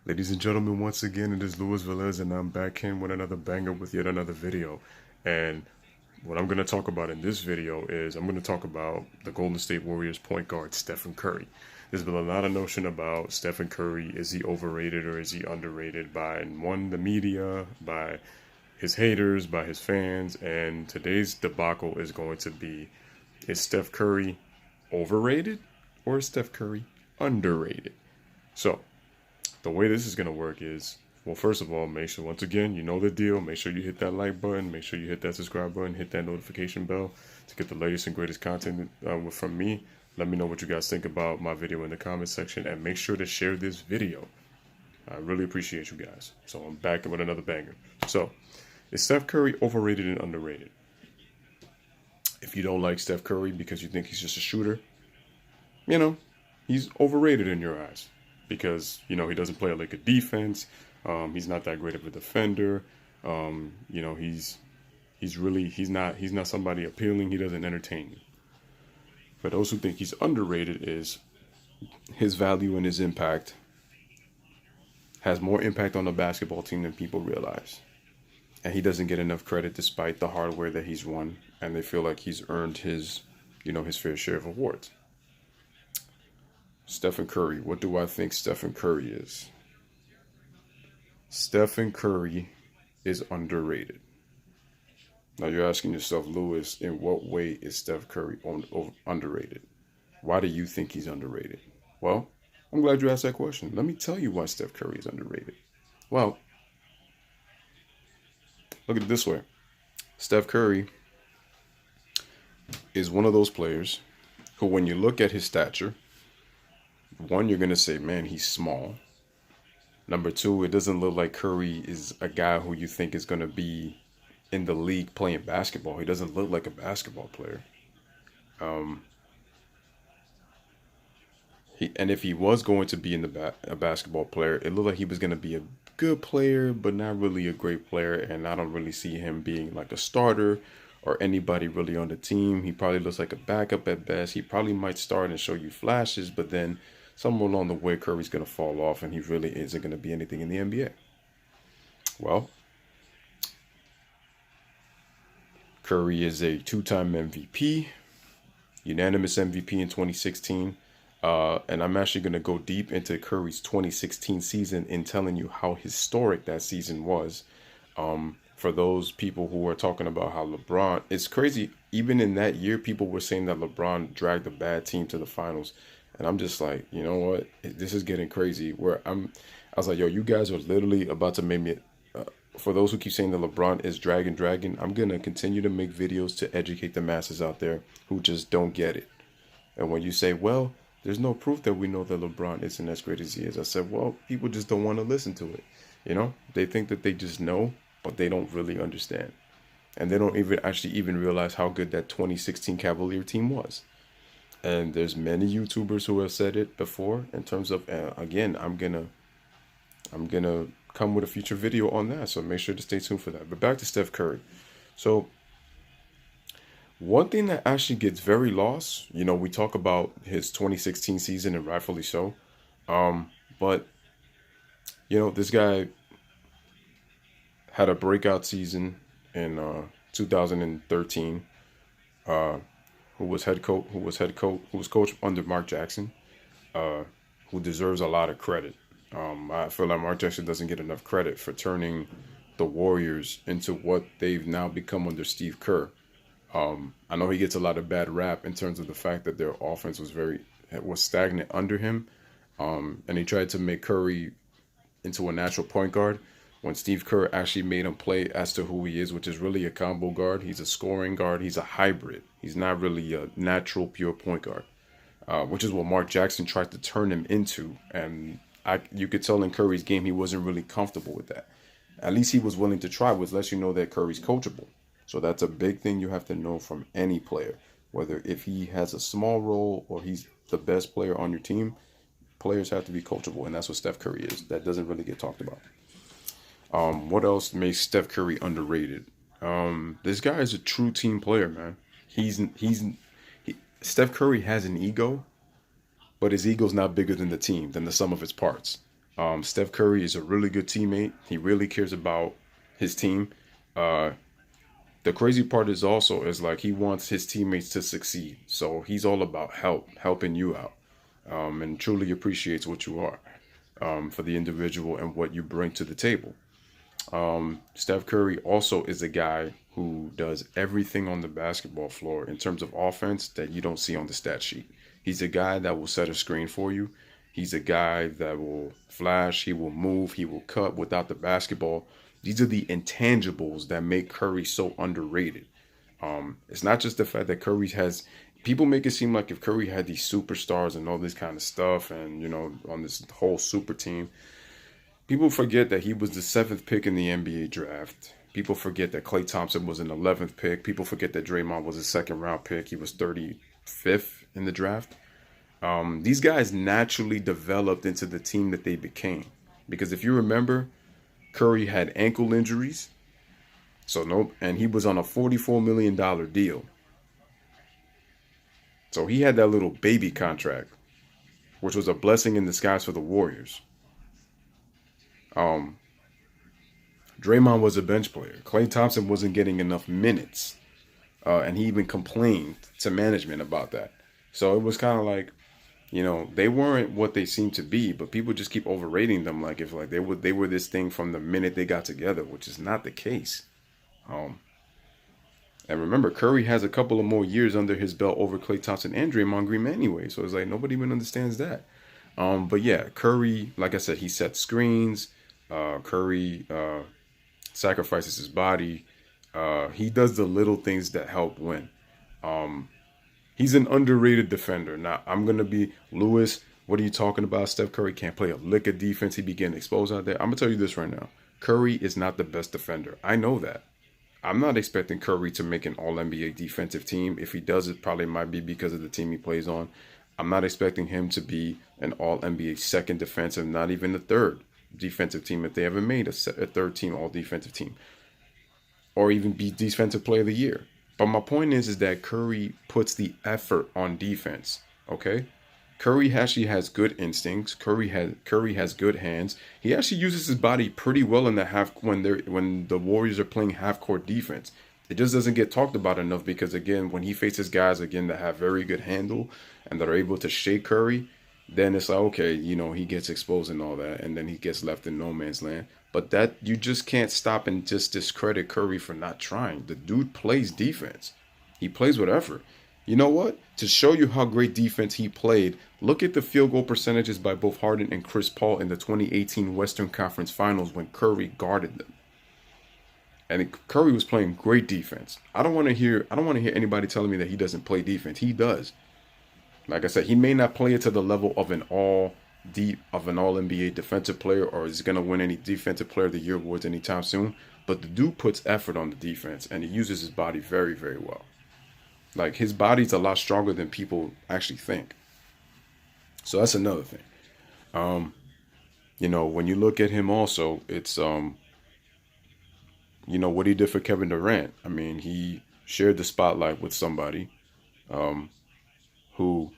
Ladies and gentlemen, once again, it is Luis Velez, and I'm back in with another banger with yet another video. And what I'm going to talk about in this video is I'm going to talk about the Golden State Warriors point guard, Stephen Curry. There's been a lot of notion about Stephen Curry. Is he overrated or is he underrated by the media, by his haters, by his fans? And today's debacle is going to be, is Steph Curry overrated or is Steph Curry underrated? So, the way this is going to work is, well, first of all, make sure, once again, you know the deal. Make sure you hit that like button. Make sure you hit that subscribe button. Hit that notification bell to get the latest and greatest content from me. Let me know what you guys think about my video in the comment section. And make sure to share this video. I really appreciate you guys. So I'm back with another banger. So, is Steph Curry overrated and underrated? If you don't like Steph Curry because you think he's just a shooter, he's overrated in your eyes. Because, he doesn't play like a defense. He's not that great of a defender. He's not somebody appealing. He doesn't entertain you. For those who think he's underrated, is his value and his impact has more impact on the basketball team than people realize. And he doesn't get enough credit despite the hardware that he's won. And they feel like he's earned his fair share of awards. Stephen Curry. What do I think Stephen Curry is? Stephen Curry is underrated. Now you're asking yourself, Lewis, in what way is Steph Curry underrated? Why do you think he's underrated? Well, I'm glad you asked that question. Let me tell you why Steph Curry is underrated. Well, look at it this way. Steph Curry is one of those players who, when you look at his stature, one, you're going to say, man, he's small. Number two, it doesn't look like Curry is a guy who you think is going to be in the league playing basketball. He doesn't look like a basketball player. And if he was going to be a basketball player, it looked like he was going to be a good player, but not really a great player. And I don't really see him being like a starter or anybody really on the team. He probably looks like a backup at best. He probably might start and show you flashes, but then somewhere along the way, Curry's going to fall off and he really isn't going to be anything in the NBA. Well, Curry is a two-time MVP, unanimous MVP in 2016. And I'm actually going to go deep into Curry's 2016 season in telling you how historic that season was. For those people who are talking about how LeBron, it's crazy. Even in that year, people were saying that LeBron dragged a bad team to the finals. And I'm just like, you know what? This is getting crazy. I was like, yo, you guys are literally about to make me. For those who keep saying that LeBron is dragging, I'm going to continue to make videos to educate the masses out there who just don't get it. And when you say, well, there's no proof that we know that LeBron isn't as great as he is, I said, well, people just don't want to listen to it. They think that they just know, but they don't really understand. And they don't even realize how good that 2016 Cavalier team was. And there's many YouTubers who have said it before in terms of, again, I'm gonna come with a future video on that. So make sure to stay tuned for that. But back to Steph Curry. So one thing that actually gets very lost, we talk about his 2016 season, and rightfully so. But this guy had a breakout season in 2013. Who was coached under Mark Jackson, who deserves a lot of credit. I feel like Mark Jackson doesn't get enough credit for turning the Warriors into what they've now become under Steve Kerr. I know he gets a lot of bad rap in terms of the fact that their offense was stagnant under him, and he tried to make Curry into a natural point guard, when Steve Kerr actually made him play as to who he is, which is really a combo guard. He's a scoring guard. He's a hybrid. He's not really a natural pure point guard, which is what Mark Jackson tried to turn him into. And you could tell in Curry's game he wasn't really comfortable with that. At least he was willing to try, which lets you know that Curry's coachable. So that's a big thing you have to know from any player, whether if he has a small role or he's the best player on your team, players have to be coachable. And that's what Steph Curry is. That doesn't really get talked about. What else makes Steph Curry underrated? This guy is a true team player, man. Steph Curry has an ego, but his ego's not bigger than the team, than the sum of its parts. Steph Curry is a really good teammate. He really cares about his team. Uh, the crazy part is also is like he wants his teammates to succeed. So he's all about helping you out, and truly appreciates what you are, for the individual and what you bring to the table. Steph Curry also is a guy who does everything on the basketball floor in terms of offense that you don't see on the stat sheet. He's a guy that will set a screen for you. He's a guy that will flash, he will move, he will cut without the basketball. These are the intangibles that make Curry so underrated. It's not just the fact that Curry has, people make it seem like if Curry had these superstars and all this kind of stuff and, on this whole super team, people forget that he was the seventh pick in the NBA draft. People forget that Klay Thompson was an 11th pick. People forget that Draymond was a second round pick. He was 35th in the draft. These guys naturally developed into the team that they became. Because if you remember, Curry had ankle injuries. So nope, and he was on a $44 million deal. So he had that little baby contract, which was a blessing in disguise for the Warriors. Um, Draymond was a bench player. Klay Thompson wasn't getting enough minutes, and he even complained to management about that. So it was kind of like, they weren't what they seemed to be, but people just keep overrating them. Like if like they were this thing from the minute they got together, which is not the case. Um, and remember, Curry has a couple of more years under his belt over Klay Thompson and Draymond Green anyway. So it's like nobody even understands that. But yeah, Curry, like I said, he sets screens. Curry sacrifices his body. He does the little things that help win. Um, he's an underrated defender. Now, I'm going to be, Lewis, what are you talking about? Steph Curry can't play a lick of defense. He be getting exposed out there. I'm going to tell you this right now. Curry is not the best defender. I know that. I'm not expecting Curry to make an all NBA defensive team. If he does, it probably might be because of the team he plays on. I'm not expecting him to be an all NBA second defensive, not even the third defensive team if they ever made a third team all defensive team, or even be defensive player of the year. But my point is that Curry puts the effort on defense. Okay, Curry actually has good instincts. Curry has good hands. He actually uses his body pretty well in the half when the Warriors are playing half court defense. It just doesn't get talked about enough because again, when he faces guys again that have very good handle and that are able to shake Curry, then it's like okay, he gets exposed and all that, and then he gets left in no man's land. But that you just can't stop and just discredit Curry for not trying. The dude plays defense. He plays with effort. You know what? To show you how great defense he played, look at the field goal percentages by both Harden and Chris Paul in the 2018 Western Conference Finals when Curry guarded them. And Curry was playing great defense. I don't want to hear anybody telling me that he doesn't play defense. He does. Like I said, he may not play it to the level of an all NBA defensive player or is going to win any defensive player of the year awards anytime soon, but the dude puts effort on the defense and he uses his body very, very well. Like his body's a lot stronger than people actually think. So that's another thing. When you look at him also, it's what he did for Kevin Durant. I mean, he shared the spotlight with somebody who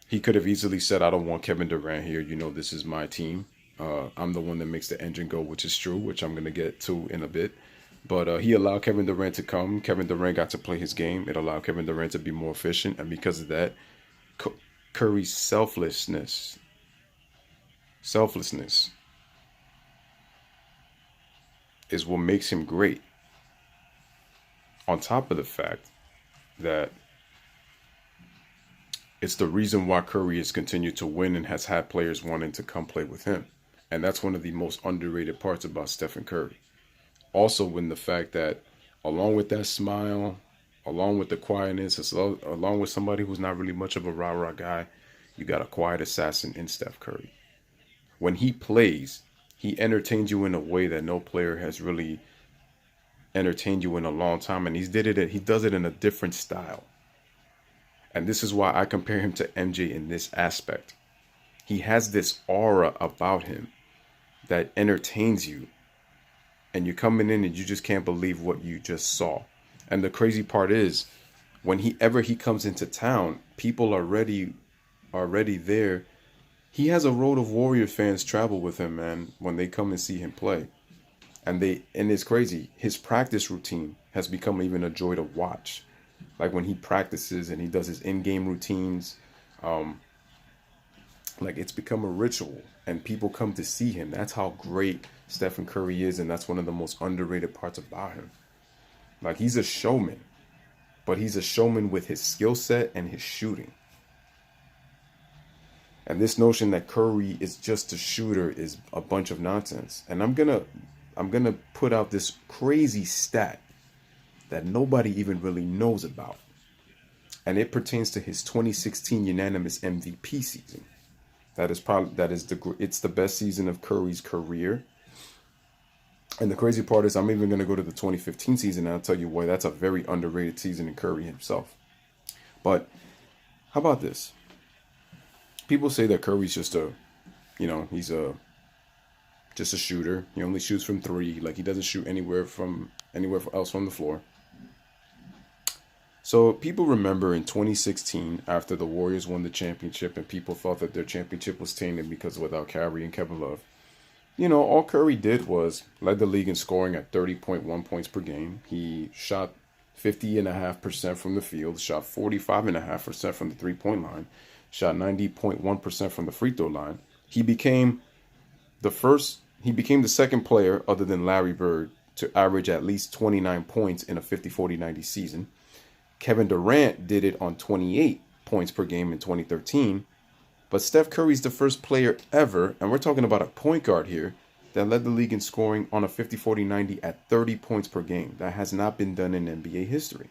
he could have easily said, I don't want Kevin Durant here. This is my team. I'm the one that makes the engine go, which is true, which I'm going to get to in a bit. But he allowed Kevin Durant to come. Kevin Durant got to play his game. It allowed Kevin Durant to be more efficient. And because of that, Curry's selflessness is what makes him great. On top of the fact that it's the reason why Curry has continued to win and has had players wanting to come play with him. And that's one of the most underrated parts about Stephen Curry. Also, in the fact that along with that smile, along with the quietness, along with somebody who's not really much of a rah-rah guy, you got a quiet assassin in Steph Curry. When he plays, he entertains you in a way that no player has really entertained you in a long time. And he does it in a different style. And this is why I compare him to MJ in this aspect. He has this aura about him that entertains you. And you're coming in and you just can't believe what you just saw. And the crazy part is, when he comes into town, people are already there. He has a road of Warrior fans travel with him, man, when they come and see him play. And it's crazy. His practice routine has become even a joy to watch. Like when he practices and he does his in-game routines, um, like it's become a ritual and people come to see him. That's how great Stephen Curry is, and that's one of the most underrated parts about him. Like he's a showman, but he's a showman with his skill set and his shooting. And this notion that Curry is just a shooter is a bunch of nonsense. And I'm gonna put out this crazy stat that nobody even really knows about. And it pertains to his 2016 unanimous MVP season. It's the best season of Curry's career. And the crazy part is I'm even going to go to the 2015 season and I'll tell you why that's a very underrated season in Curry himself. But how about this? People say that Curry's just he's just a shooter. He only shoots from three. Like he doesn't shoot anywhere else from the floor. So people remember in 2016, after the Warriors won the championship and people thought that their championship was tainted because without Kyrie and Kevin Love, all Curry did was led the league in scoring at 30.1 points per game. He shot 50.5% from the field, shot 45.5% from the three-point line, shot 90.1% from the free throw line. He became the second player other than Larry Bird to average at least 29 points in a 50-40-90 season. Kevin Durant did it on 28 points per game in 2013. But Steph Curry's the first player ever, and we're talking about a point guard here, that led the league in scoring on a 50-40-90 at 30 points per game. That has not been done in NBA history.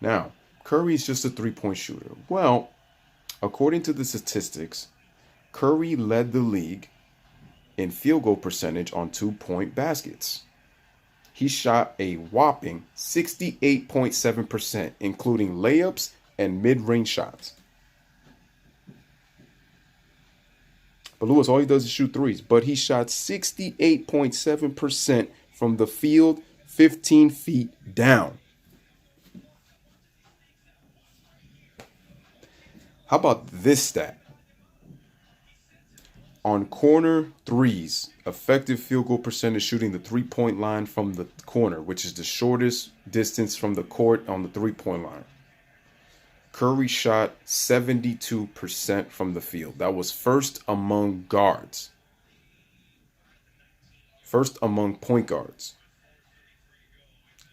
Now, Curry's just a three-point shooter. Well, according to the statistics, Curry led the league in field goal percentage on two-point baskets. He shot a whopping 68.7%, including layups and mid-range shots. But Lewis, all he does is shoot threes. But he shot 68.7% from the field, 15 feet down. How about this stat? On corner threes, effective field goal percentage shooting the three-point line from the corner, which is the shortest distance from the court on the three-point line. Curry shot 72% from the field. That was first among guards. First among point guards.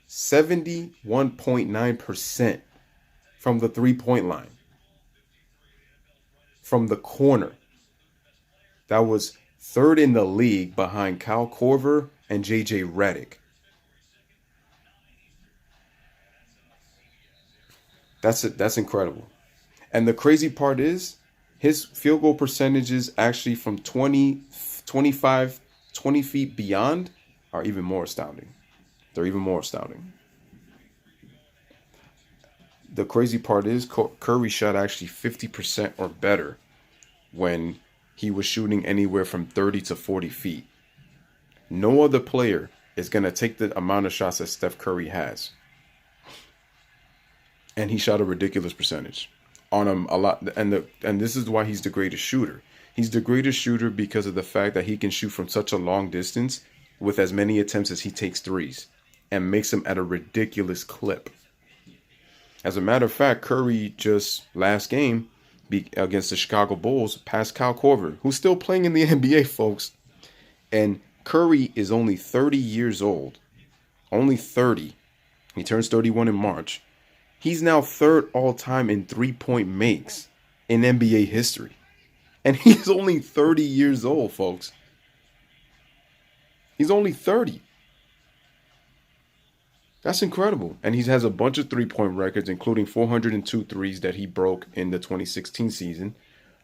71.9% from the three-point line. From the corner. That was third in the league behind Kyle Korver and JJ Redick. That's incredible. And the crazy part is his field goal percentages actually from 20 feet beyond are even more astounding. They're even more astounding. The crazy part is Curry shot actually 50% or better when he was shooting anywhere from 30 to 40 feet. No other player is going to take the amount of shots that Steph Curry has. And he shot a ridiculous percentage on him a lot. And this is why he's the greatest shooter. He's the greatest shooter because of the fact that he can shoot from such a long distance with as many attempts as he takes threes and makes them at a ridiculous clip. As a matter of fact, Curry just last game against the Chicago Bulls passed Kyle Korver, who's still playing in the NBA, folks. And Curry is only 30 years old. Only 30. He turns 31 in March. He's now third all-time in three-point makes in NBA history. And he's only 30 years old, folks. He's only 30. That's incredible. And he has a bunch of three-point records, including 402 threes that he broke in the 2016 season.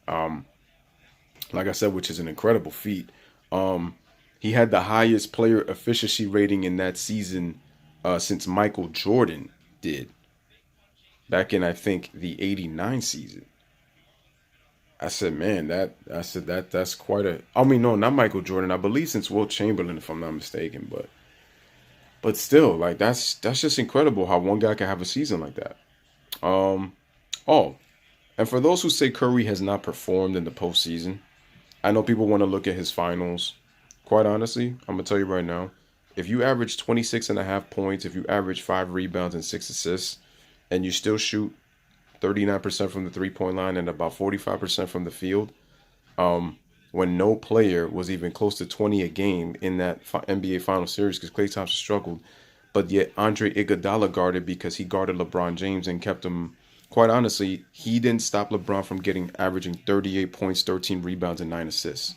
Like I said, which is an incredible feat. He had the highest player efficiency rating in that season since Michael Jordan did. Back in, I think, the 89 season. I said, man, that's quite a... I mean, no, not Michael Jordan. I believe since Wilt Chamberlain, if I'm not mistaken. But still, like, that's just incredible how one guy can have a season like that. And for those who say Curry has not performed in the postseason, I know people want to look at his finals. Quite honestly, I'm going to tell you right now, if you average 26 and a half points, if you average 5 rebounds and 6 assists, and you still shoot 39% from the 3 point line and about 45% from the field, when no player was even close to 20 a game in that NBA Final Series because Klay Thompson struggled, but yet Andre Iguodala guarded because he guarded LeBron James and kept him. Quite honestly, he didn't stop LeBron from getting averaging 38 points, 13 rebounds, and 9 assists.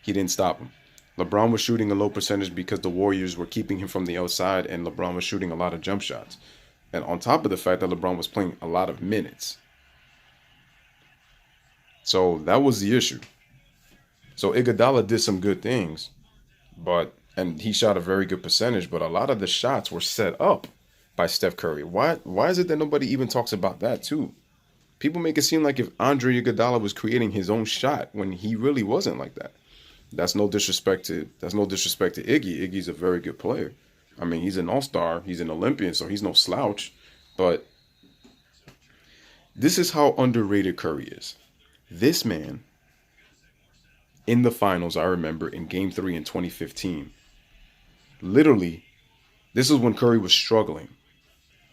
He didn't stop him. LeBron was shooting a low percentage because the Warriors were keeping him from the outside, and LeBron was shooting a lot of jump shots. And on top of the fact that LeBron was playing a lot of minutes. So that was the issue. So Iguodala did some good things, and he shot a very good percentage, but a lot of the shots were set up by Steph Curry. Why is it that nobody even talks about that too? People make it seem like if Andre Iguodala was creating his own shot when he really wasn't like that. That's no disrespect to Iggy. Iggy's a very good player. I mean, he's an all-star, he's an Olympian, so he's no slouch. But this is how underrated Curry is. This man, in the finals, I remember in Game 3 in 2015, literally, this is when Curry was struggling.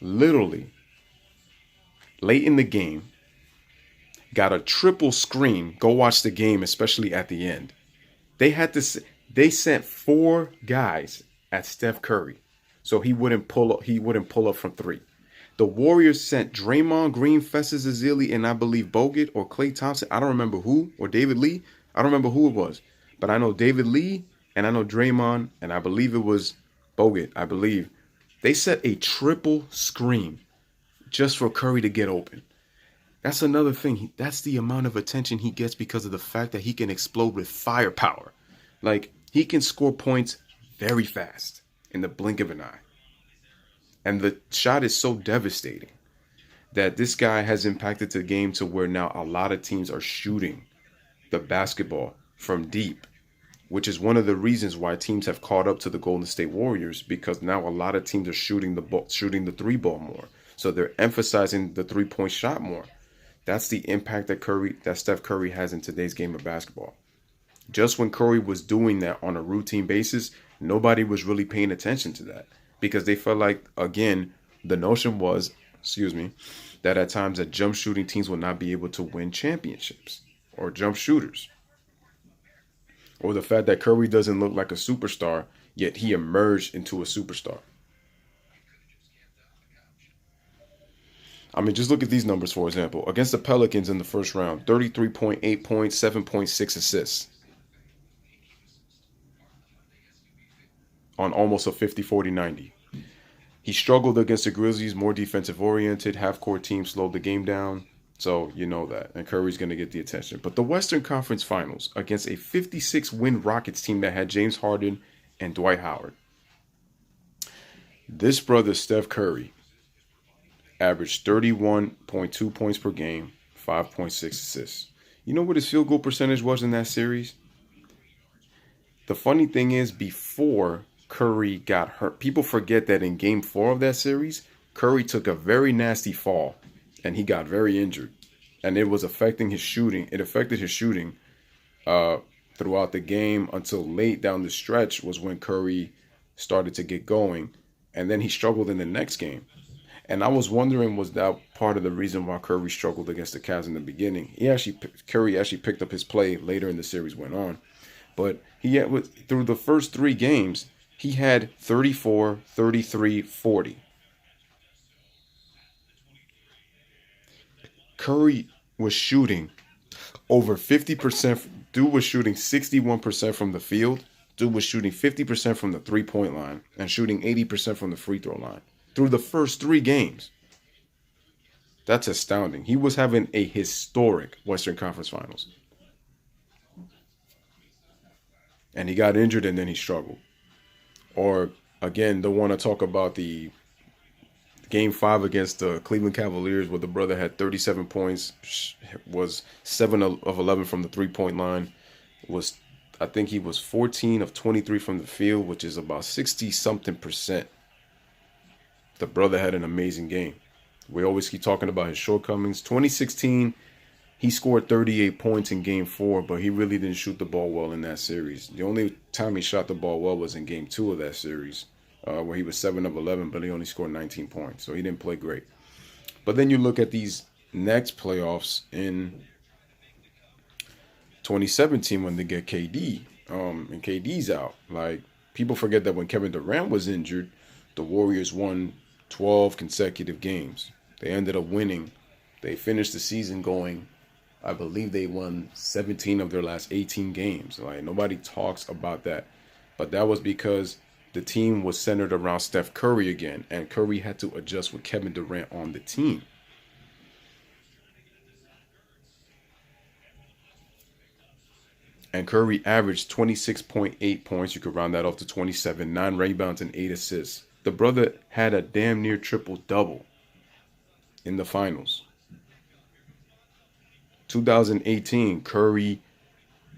Literally, late in the game, got a triple screen. Go watch the game, especially at the end. They sent 4 guys at Steph Curry, so he wouldn't pull up. He wouldn't pull up from 3. The Warriors sent Draymond Green, Festus Ezeli, and I believe Bogut or Klay Thompson. I don't remember who, or David Lee. I don't remember who it was, but I know David Lee and I know Draymond, and I believe it was Bogut. I believe they set a triple screen just for Curry to get open. That's another thing. That's the amount of attention he gets because of the fact that he can explode with firepower. Like, he can score points very fast in the blink of an eye. And the shot is so devastating that this guy has impacted the game to where now a lot of teams are shooting the basketball from deep, which is one of the reasons why teams have caught up to the Golden State Warriors, because now a lot of teams are shooting the 3 ball more. So they're emphasizing the 3-point shot more. That's the impact that Steph Curry has in today's game of basketball. Just when Curry was doing that on a routine basis, nobody was really paying attention to that because they felt like, again, the notion was, that at times that jump shooting teams will not be able to win championships or jump shooters. Or the fact that Curry doesn't look like a superstar, yet he emerged into a superstar. I mean, just look at these numbers, for example. Against the Pelicans in the first round, 33.8 points, 7.6 assists on almost a 50-40-90. He struggled against the Grizzlies, more defensive-oriented, half-court team, slowed the game down. So you know that. And Curry's going to get the attention. But the Western Conference Finals against a 56-win Rockets team that had James Harden and Dwight Howard. This brother, Steph Curry, averaged 31.2 points per game, 5.6 assists. You know what his field goal percentage was in that series? The funny thing is, before Curry got hurt, people forget that in Game 4 of that series, Curry took a very nasty fall, and he got very injured. And it was affecting his shooting. It affected his shooting throughout the game until late down the stretch was when Curry started to get going. And then he struggled in the next game. And I was wondering, was that part of the reason why Curry struggled against the Cavs in the beginning? Curry actually picked up his play later in the series went on. But through the first 3 games, he had 34, 33, 40. Curry was shooting over 50%. Dude was shooting 61% from the field. Dude was shooting 50% from the 3-point line and shooting 80% from the free throw line through the first 3 games. That's astounding. He was having a historic Western Conference Finals. And he got injured and then he struggled. Or, again, don't want to talk about the Game 5 against the Cleveland Cavaliers where the brother had 37 points, was 7 of 11 from the 3-point line, I think he was 14 of 23 from the field, which is about 60-something%. The brother had an amazing game. We always keep talking about his shortcomings. 2016, He scored 38 points in game 4, but he really didn't shoot the ball well in that series. The only time he shot the ball well was in game 2 of that series, where he was 7 of 11, but he only scored 19 points. So he didn't play great. But then you look at these next playoffs in 2017 when they get KD, and KD's out. Like, people forget that when Kevin Durant was injured, the Warriors won 12 consecutive games. They ended up winning. They finished the season going, I believe they won 17 of their last 18 games. Like, nobody talks about that. But that was because the team was centered around Steph Curry again, and Curry had to adjust with Kevin Durant on the team. And Curry averaged 26.8 points. You could round that off to 27, 9 rebounds and 8 assists. The brother had a damn near triple-double in the finals. 2018, Curry,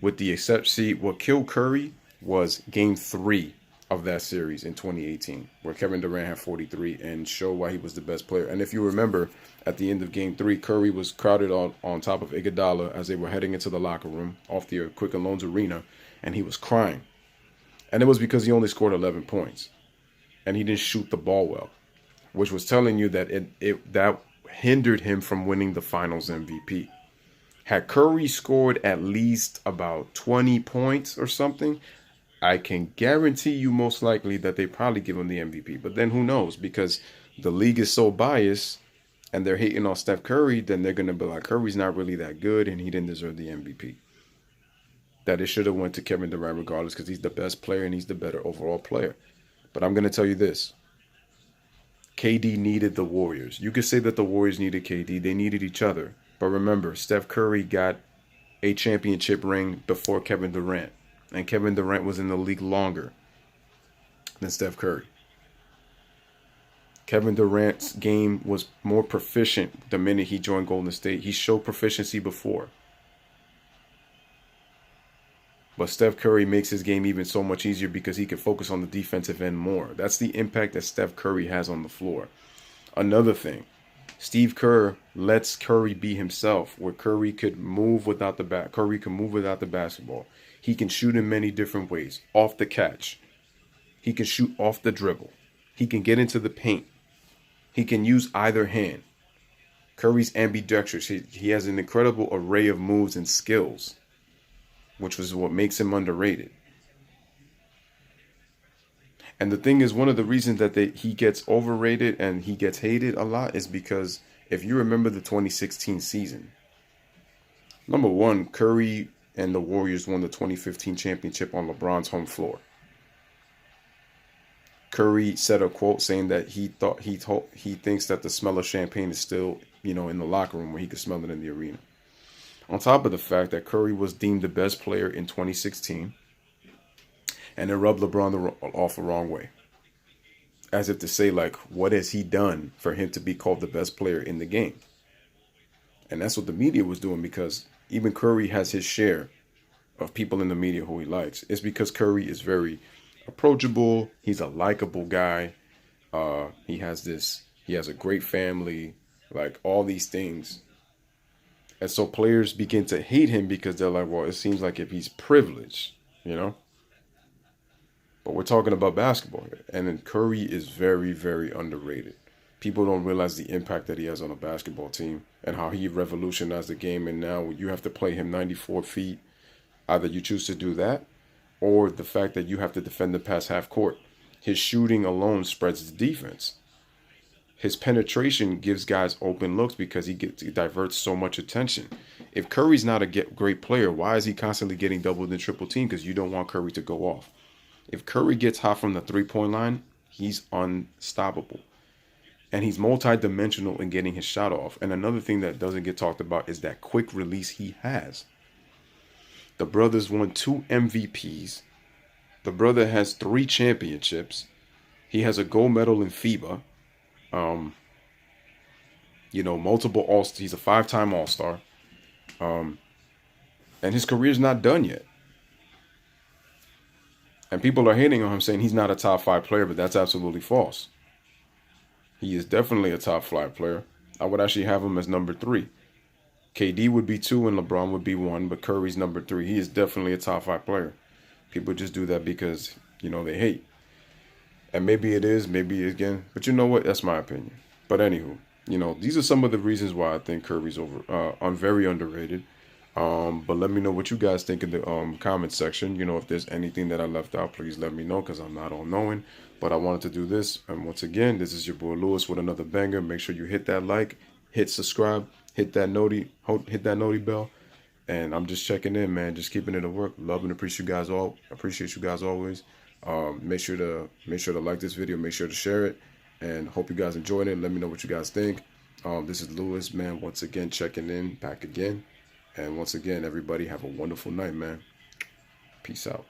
with the exception, what killed Curry was game 3 of that series in 2018, where Kevin Durant had 43 and showed why he was the best player. And if you remember, at the end of game 3, Curry was crowded on top of Iguodala as they were heading into the locker room off the Quicken Loans Arena, and he was crying. And it was because he only scored 11 points, and he didn't shoot the ball well, which was telling you that that hindered him from winning the Finals MVP. Had Curry scored at least about 20 points or something, I can guarantee you most likely that they probably give him the MVP. But then who knows? Because the league is so biased and they're hating on Steph Curry, then they're going to be like, Curry's not really that good and he didn't deserve the MVP. That it should have went to Kevin Durant regardless because he's the best player and he's the better overall player. But I'm going to tell you this. KD needed the Warriors. You could say that the Warriors needed KD. They needed each other. But remember, Steph Curry got a championship ring before Kevin Durant. And Kevin Durant was in the league longer than Steph Curry. Kevin Durant's game was more proficient the minute he joined Golden State. He showed proficiency before. But Steph Curry makes his game even so much easier because he can focus on the defensive end more. That's the impact that Steph Curry has on the floor. Another thing, Steve Kerr lets Curry be himself, where Curry could move without the Curry can move without the basketball. He can shoot in many different ways. Off the catch. He can shoot off the dribble. He can get into the paint. He can use either hand. Curry's ambidextrous. He has an incredible array of moves and skills, which was what makes him underrated. And the thing is, one of the reasons that he gets overrated and he gets hated a lot is because if you remember the 2016 season, number one, Curry and the Warriors won the 2015 championship on LeBron's home floor. Curry said a quote saying that he thinks that the smell of champagne is still, in the locker room where he could smell it in the arena. On top of the fact that Curry was deemed the best player in 2016, and it rubbed LeBron off the wrong way. As if to say, like, what has he done for him to be called the best player in the game? And that's what the media was doing, because even Curry has his share of people in the media who he likes. It's because Curry is very approachable. He's a likable guy. He has a great family, like all these things. And so players begin to hate him because they're like, well, it seems like if he's privileged, But we're talking about basketball here. And then Curry is very, very underrated. People don't realize the impact that he has on a basketball team and how he revolutionized the game. And now you have to play him 94 feet. Either you choose to do that, or the fact that you have to defend the past half court. His shooting alone spreads the defense. His penetration gives guys open looks because he diverts so much attention. If Curry's not a great player, why is he constantly getting doubled and triple teamed? Because you don't want Curry to go off. If Curry gets hot from the three-point line, he's unstoppable. And he's multi-dimensional in getting his shot off. And another thing that doesn't get talked about is that quick release he has. The brother's won 2 MVPs. The brother has 3 championships. He has a gold medal in FIBA. Multiple All-Stars. He's a 5-time All-Star. And his career's not done yet. And people are hating on him, saying he's not a top 5 player, but that's absolutely false. He is definitely a top 5 player. I would actually have him as number 3. KD would be 2 and LeBron would be 1, but Curry's number 3. He is definitely a top 5 player. People just do that because, they hate. And maybe it is, maybe again, but you know what? That's my opinion. But anywho, these are some of the reasons why I think Curry's very underrated. But let me know what you guys think in the comment section. If there's anything that I left out, please let me know because I'm not all knowing. But I wanted to do this. And once again, this is your boy Lewis with another banger. Make sure you hit that like, hit subscribe, hit that noti bell. And I'm just checking in, man. Just keeping it at work. Love and appreciate you guys all. Appreciate you guys always. Make sure to like this video. Make sure to share it. And hope you guys enjoyed it. Let me know what you guys think. This is Lewis, man. Once again, checking in, back again. And once again, everybody have a wonderful night, man. Peace out.